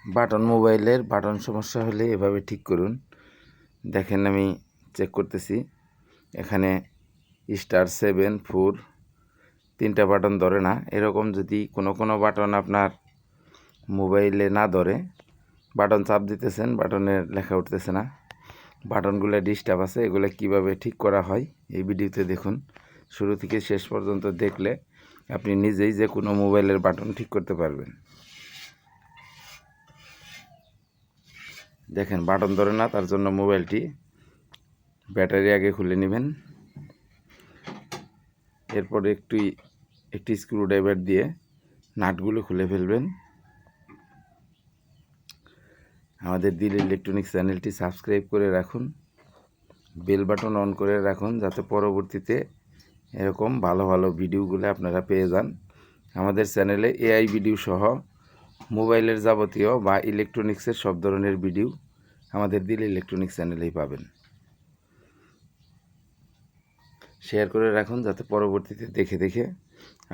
Button মোবাইলের button সমস্যা হলে এভাবে ঠিক করুন। দেখেন আমি চেক করতেছি, এখানে *7 4 তিনটা বাটন ধরে না। এরকম যদি কোনো বাটন আপনার মোবাইলে না ধরে, বাটন চাপ দিতেছেন, বাটনের লেখা উঠতেছে না, বাটনগুলো ডিস্টার্ব আছে, এগুলো কিভাবে ঠিক করা হয় এই ভিডিওতে দেখুন। শুরু থেকে শেষ পর্যন্ত দেখলে আপনি নিজেই যে কোনো মোবাইলের বাটন ঠিক করতে পারবেন। দেখেন বাটন ধরে না, তার জন্য মোবাইলটি ব্যাটারি আগে খুলে নেবেন। এরপর একটি স্ক্রুড্রাইভার দিয়ে নাটগুলো খুলে ফেলবেন। আমাদের দিল ইলেকট্রনিক্স চ্যানেলটি সাবস্ক্রাইব করে রাখুন, বেল বাটন অন করে রাখুন, যাতে পরবর্তীতে এরকম ভালো ভালো ভিডিওগুলো আপনারা পেয়ে যান। আমাদের চ্যানেলে এআই ভিডিও সহ মোবাইলের যাবতীয় বা ইলেকট্রনিক্সের সব ধরনের ভিডিও আমাদের দিল ইলেকট্রনিক্স চ্যানেলেই পাবেন। শেয়ার করে রাখুন, যাতে পরবর্তীতে দেখে দেখে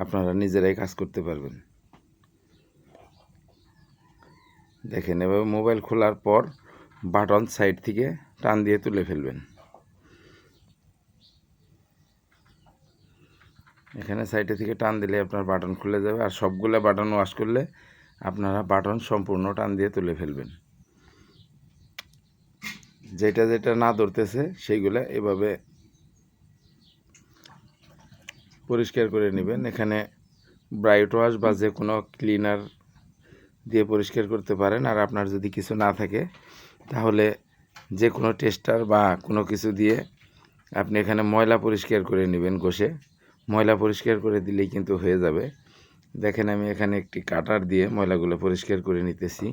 আপনারা নিজেরাই কাজ করতে পারবেন। দেখেন এভাবে মোবাইল খোলার পর বাটন সাইড থেকে টান দিয়ে তুলে ফেলবেন। এখানে সাইডে থেকে টান দিলে আপনার বাটন খুলে যাবে, আর সবগুলো বাটন ওয়াশ করলে আপনারা বাটন সম্পূর্ণ টান দিয়ে তুলে ফেলবেন। যেটা যেটা না ধরতেছে সেইগুলো এভাবে পরিষ্কার করে নেবেন। এখানে ব্রাইট ওয়াশ বা যে কোনো ক্লিনার দিয়ে পরিষ্কার করতে পারেন। আর আপনার যদি কিছু না থাকে তাহলে যে কোনো টেস্টার বা কোনো কিছু দিয়ে আপনি এখানে ময়লা পরিষ্কার করে নেবেন। ঘষে ময়লা পরিষ্কার করে দিলেই কিন্তু হয়ে যাবে। দেখেন আমি এখানে একটি কাটার দিয়ে ময়লাগুলো পরিষ্কার করে নিতেছি।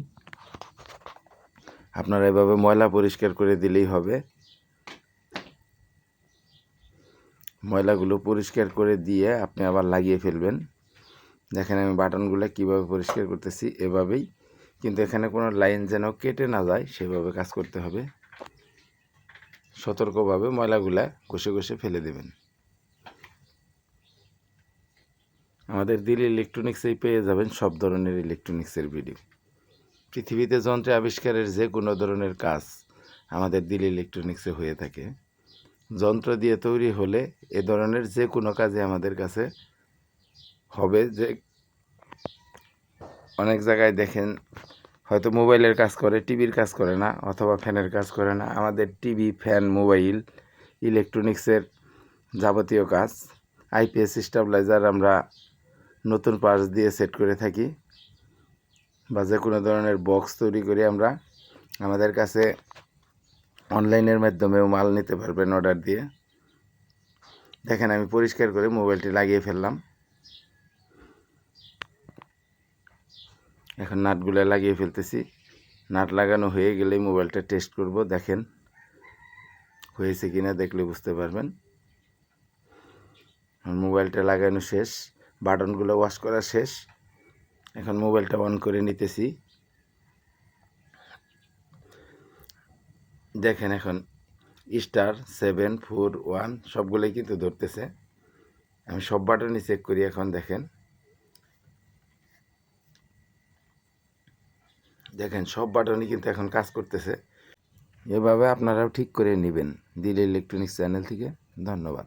আপনারা এভাবে ময়লা পরিষ্কার করে দিলেই হবে। ময়লাগুলো পরিষ্কার করে দিয়ে আপনি আবার লাগিয়ে ফেলবেন। দেখেন আমি বাটনগুলো কিভাবে পরিষ্কার করতেছি, এভাবেই, কিন্তু এখানে কোনো লাইন যেন কেটে না যায় সেভাবে কাজ করতে হবে। সতর্কভাবে ময়লাগুলা ঘষে ঘষে ফেলে দেবেন। আমাদের দিল ইলেকট্রনিক্সেই পেয়ে যাবেন সব ধরনের ইলেকট্রনিক্সের ভিডিও। পৃথিবীতে যন্ত্রে আবিষ্কারের যে কোনো ধরনের কাজ আমাদের দিল ইলেকট্রনিক্সে হয়ে থাকে। যন্ত্র দিয়ে তৈরি হলে এ ধরনের যে কোনো কাজে আমাদের কাছে হবে। যে অনেক জায়গায় দেখেন হয়তো মোবাইলের কাজ করে, টিভির কাজ করে না, অথবা ফ্যানের কাজ করে না। আমাদের টিভি, ফ্যান, মোবাইল, ইলেকট্রনিক্সের যাবতীয় কাজ আইপিএস স্টেবিলাইজার আমরা নতুন পার্টস দিয়ে সেট করে থাকি, বা যে কোনো ধরনের বক্স তৈরি করে আমরা আমাদের কাছে অনলাইনের মাধ্যমেও মাল নিতে পারবেন অর্ডার দিয়ে। দেখেন আমি পরিষ্কার করে মোবাইলটি লাগিয়ে ফেললাম। এখন নাটগুলো লাগিয়ে ফেলতেছি। নাট লাগানো হয়ে গেলেই মোবাইলটা টেস্ট করব। দেখেন হয়েছে কিনা, দেখলে বুঝতে পারবেন। মোবাইলটা লাগানো শেষ, বাটনগুলো ওয়াশ করা শেষ। এখন মোবাইলটা অন করে নিতেছি। দেখেন এখন *7 4 1 সবগুলোই কিন্তু ধরতেছে। আমি সব বাটনই চেক করি এখন। দেখেন সব বাটনই কিন্তু এখন কাজ করতেছে। এভাবে আপনারাও ঠিক করে নেবেন দিল ইলেকট্রনিক্স চ্যানেল থেকে। ধন্যবাদ।